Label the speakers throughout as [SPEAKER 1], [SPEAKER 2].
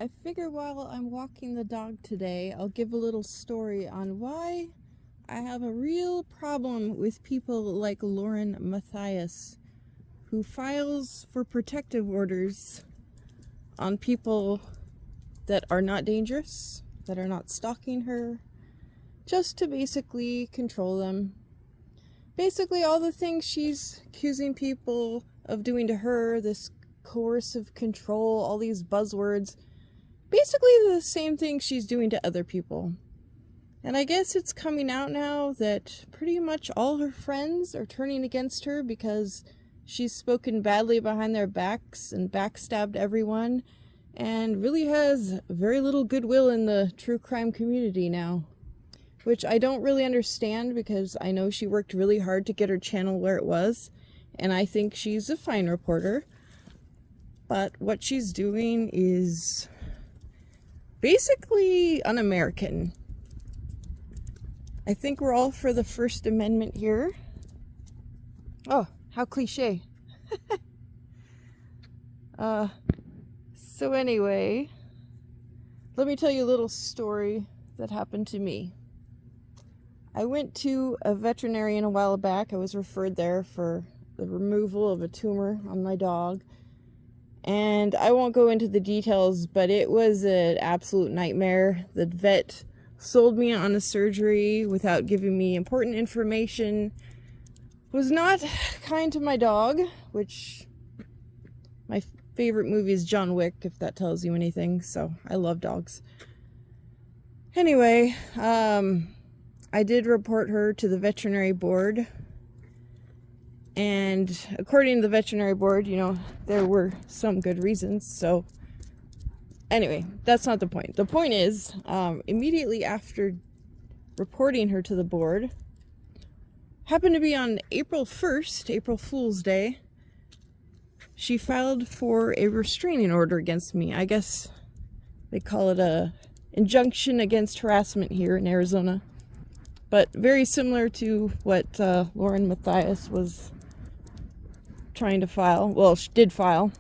[SPEAKER 1] I figure while I'm walking the dog today, I'll give a little story on why I have a real problem with people like Lauren Matthias, who files for protective orders on people that are not dangerous, that are not stalking her, just to basically control them. Basically, all the things she's accusing people of doing to her, this coercive control, all these buzzwords, basically the same thing she's doing to other people. And I guess it's coming out now that pretty much all her friends are turning against her because she's spoken badly behind their backs and backstabbed everyone, and really has very little goodwill in the true crime community now. Which I don't really understand, because I know she worked really hard to get her channel where it was, and I think she's a fine reporter. But what she's doing is basically un-American. I think we're all for the First Amendment here. Oh, how cliche. So anyway, let me tell you a little story that happened to me. I went to a veterinarian a while back. I was referred there for the removal of a tumor on my dog. And I won't go into the details, but it was an absolute nightmare. The vet sold me on a surgery without giving me important information. Was not kind to my dog, which my favorite movie is John Wick, if that tells you anything. So I love dogs. Anyway, I did report her to the veterinary board. And according to the veterinary board, there were some good reasons. So anyway, that's not the point. The point is, immediately after reporting her to the board, happened to be on April 1st, April Fool's Day, she filed for a restraining order against me. I guess they call it a injunction against harassment here in Arizona. But very similar to what Lauren Matthias was trying to file. Well, she did file.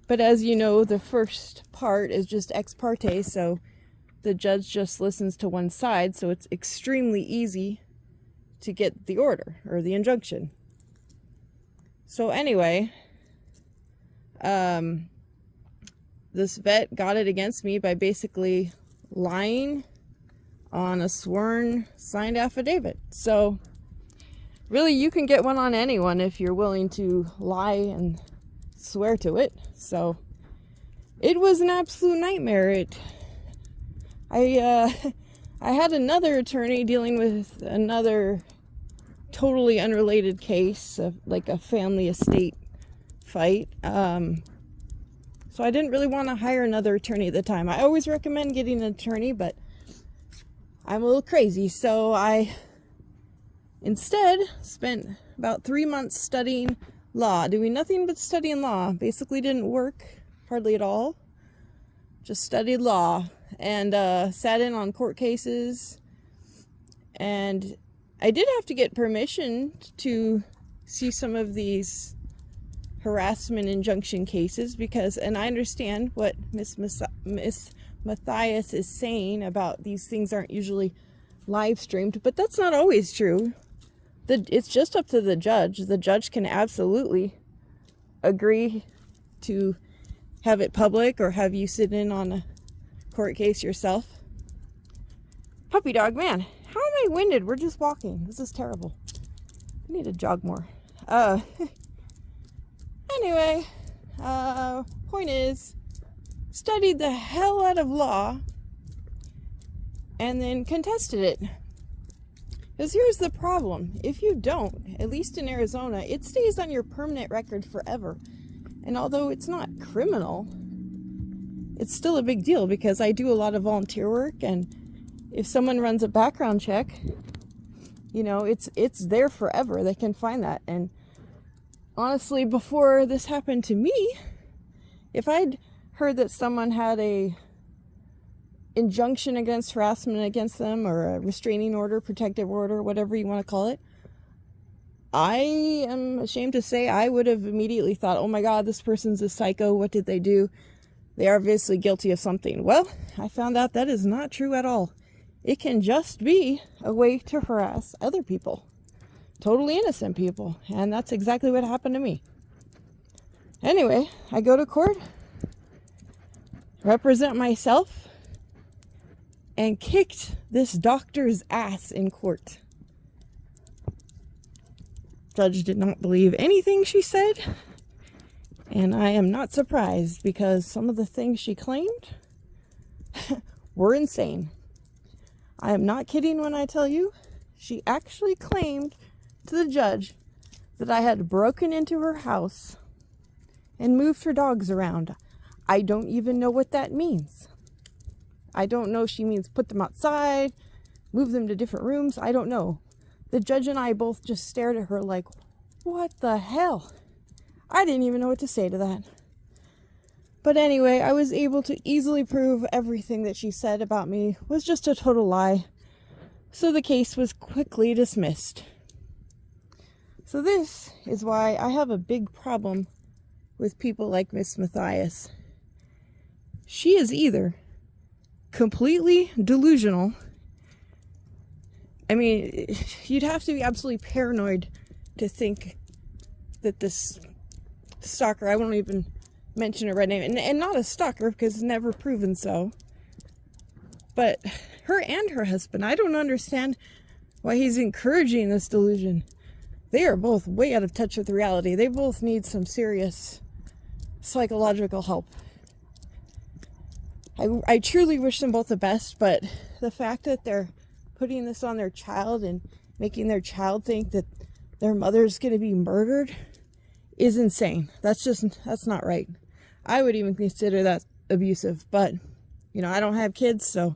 [SPEAKER 1] But as you know, the first part is just ex parte, so the judge just listens to one side, so it's extremely easy to get the order, or the injunction. So anyway, this vet got it against me by basically lying on a sworn signed affidavit. So really, you can get one on anyone if you're willing to lie and swear to it. So it was an absolute nightmare. I had another attorney dealing with another totally unrelated case of like a family estate fight. So I didn't really want to hire another attorney at the time. I always recommend getting an attorney, but I'm a little crazy, so I instead spent about 3 months studying law, doing nothing but studying law. Basically didn't work hardly at all. Just studied law and sat in on court cases. And I did have to get permission to see some of these harassment injunction cases because, and I understand what Miss Matthias is saying about these things aren't usually live streamed, but that's not always true. It's just up to the judge. The judge can absolutely agree to have it public or have you sit in on a court case yourself. Puppy dog, man, how am I winded? We're just walking. This is terrible. I need to jog more. Anyway, point is, studied the hell out of law and then contested it. Because here's the problem. If you don't, at least in Arizona, it stays on your permanent record forever. And although it's not criminal, it's still a big deal because I do a lot of volunteer work, and if someone runs a background check, it's there forever. They can find that. And honestly, before this happened to me, if I'd heard that someone had a injunction against harassment against them, or a restraining order, protective order, whatever you want to call it, I am ashamed to say I would have immediately thought, oh my God, this person's a psycho. What did they do? they are obviously guilty of something. Well, I found out that is not true at all. It can just be a way to harass other people, totally innocent people, and that's exactly what happened to me. Anyway, I go to court, represent myself, and kicked this doctor's ass in court. Judge did not believe anything she said, and I am not surprised because some of the things she claimed were insane. I am not kidding when I tell you, she actually claimed to the judge that I had broken into her house and moved her dogs around. I don't even know what that means. I don't know if she means put them outside, move them to different rooms. I don't know. The judge and I both just stared at her like, what the hell? I didn't even know what to say to that. But anyway, I was able to easily prove everything that she said about me was just a total lie. So the case was quickly dismissed. So this is why I have a big problem with people like Miss Matthias. She is either completely delusional. I mean, you'd have to be absolutely paranoid to think that this stalker, I won't even mention her right name, and not a stalker because it's never proven so, but her and her husband, I don't understand why he's encouraging this delusion. They are both way out of touch with reality. They both need some serious psychological help. I truly wish them both the best, but the fact that they're putting this on their child and making their child think that their mother's going to be murdered is insane. That's not right. I would even consider that abusive, but I don't have kids, so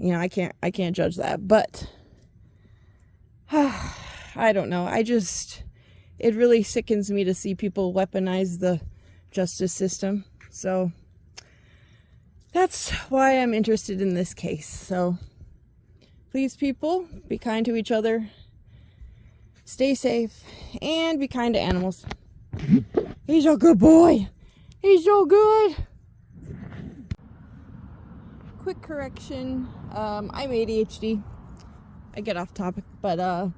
[SPEAKER 1] I can't judge that. But I don't know. It really sickens me to see people weaponize the justice system. So that's why I'm interested in this case. So please, people, be kind to each other, stay safe, and be kind to animals. He's a good boy. He's so good. Quick correction. I'm ADHD. I get off topic, but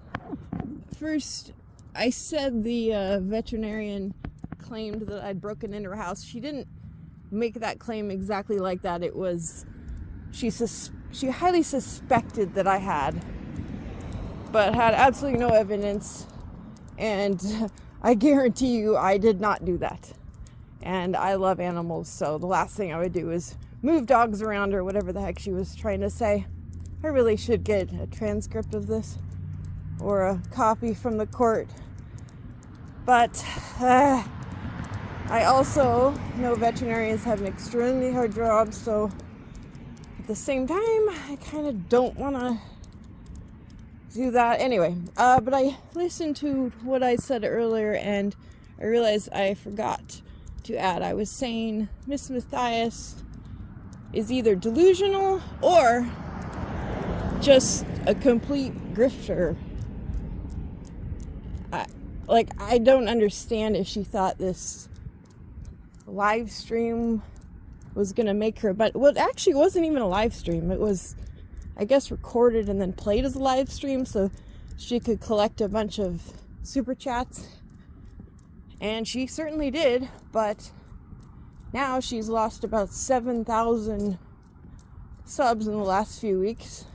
[SPEAKER 1] first, I said the veterinarian claimed that I'd broken into her house. She didn't make that claim exactly like that. It was she highly suspected that I had, but had absolutely no evidence, and I guarantee you I did not do that. And I love animals, so the last thing I would do is move dogs around or whatever the heck she was trying to say. I really should get a transcript of this or a copy from the court. But I also know veterinarians have an extremely hard job, so at the same time, I kind of don't want to do that. Anyway, but I listened to what I said earlier, and I realized I forgot to add. I was saying Miss Matthias is either delusional or just a complete grifter. I don't understand if she thought this live stream was going to make her, but it actually wasn't even a live stream. It was, I guess, recorded and then played as a live stream so she could collect a bunch of super chats. And she certainly did, but now she's lost about 7,000 subs in the last few weeks.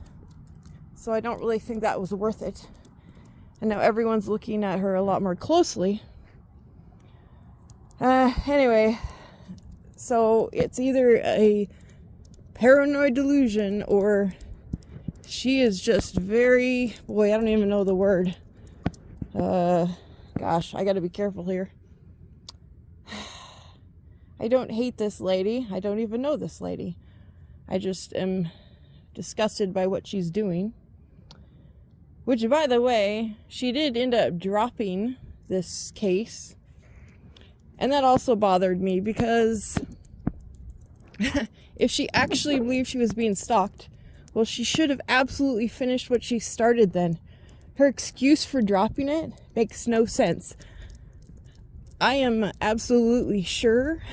[SPEAKER 1] So I don't really think that was worth it. And now everyone's looking at her a lot more closely. Anyway, so it's either a paranoid delusion or she is just very, boy, I don't even know the word. Gosh, I gotta be careful here. I don't hate this lady. I don't even know this lady. I just am disgusted by what she's doing. Which, by the way, she did end up dropping this case. And that also bothered me because if she actually believed she was being stalked, well, she should have absolutely finished what she started then. Her excuse for dropping it makes no sense. I am absolutely sure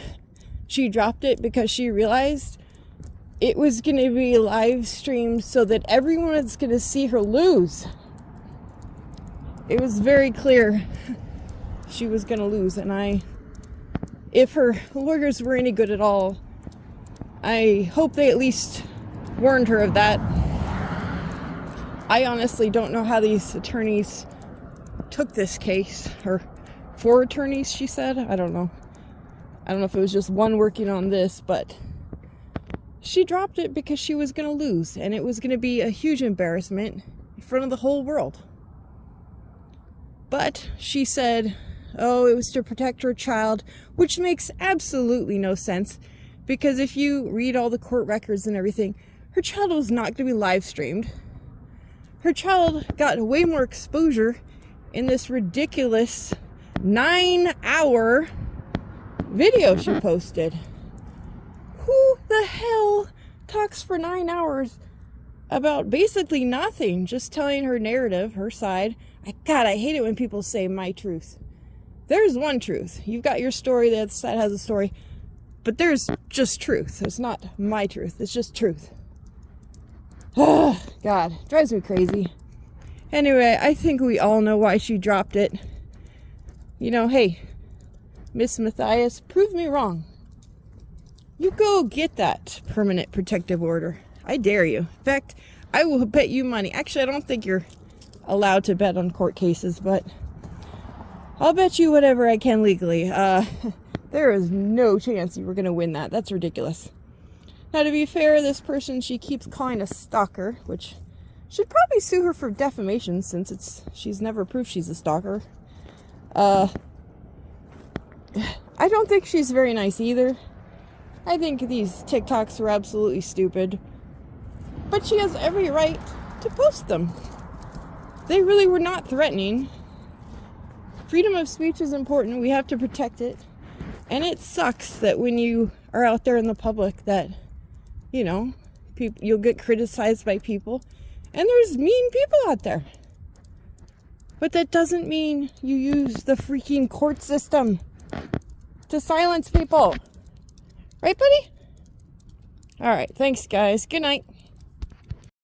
[SPEAKER 1] She dropped it because she realized it was going to be live streamed so that everyone was going to see her lose. It was very clear she was going to lose. And if her lawyers were any good at all, I hope they at least warned her of that. I honestly don't know how these attorneys took this case. Or 4 attorneys, she said. I don't know. I don't know if it was just one working on this, but she dropped it because she was going to lose. And it was going to be a huge embarrassment in front of the whole world. But she said, oh, it was to protect her child, which makes absolutely no sense. Because if you read all the court records and everything, her child was not going to be live streamed. Her child got way more exposure in this ridiculous 9-hour video she posted. Who the hell talks for 9 hours about basically nothing, just telling her narrative, her side? God, I hate it when people say my truth. There's one truth. You've got your story, the other side has a story. But there's just truth. It's not my truth. It's just truth. Oh, God, drives me crazy. Anyway, I think we all know why she dropped it. You know, hey, Miss Matthias, prove me wrong. You go get that permanent protective order. I dare you. In fact, I will bet you money. Actually, I don't think you're allowed to bet on court cases, but I'll bet you whatever I can legally. There is no chance you were going to win that. That's ridiculous. Now, to be fair, this person she keeps calling a stalker, which should probably sue her for defamation since she's never proved she's a stalker. I don't think she's very nice either. I think these TikToks are absolutely stupid. But she has every right to post them. They really were not threatening. Freedom of speech is important. We have to protect it. And it sucks that when you are out there in the public that, you know, you'll get criticized by people. And there's mean people out there. But that doesn't mean you use the freaking court system to silence people. Right, buddy? All right. Thanks, guys. Good night.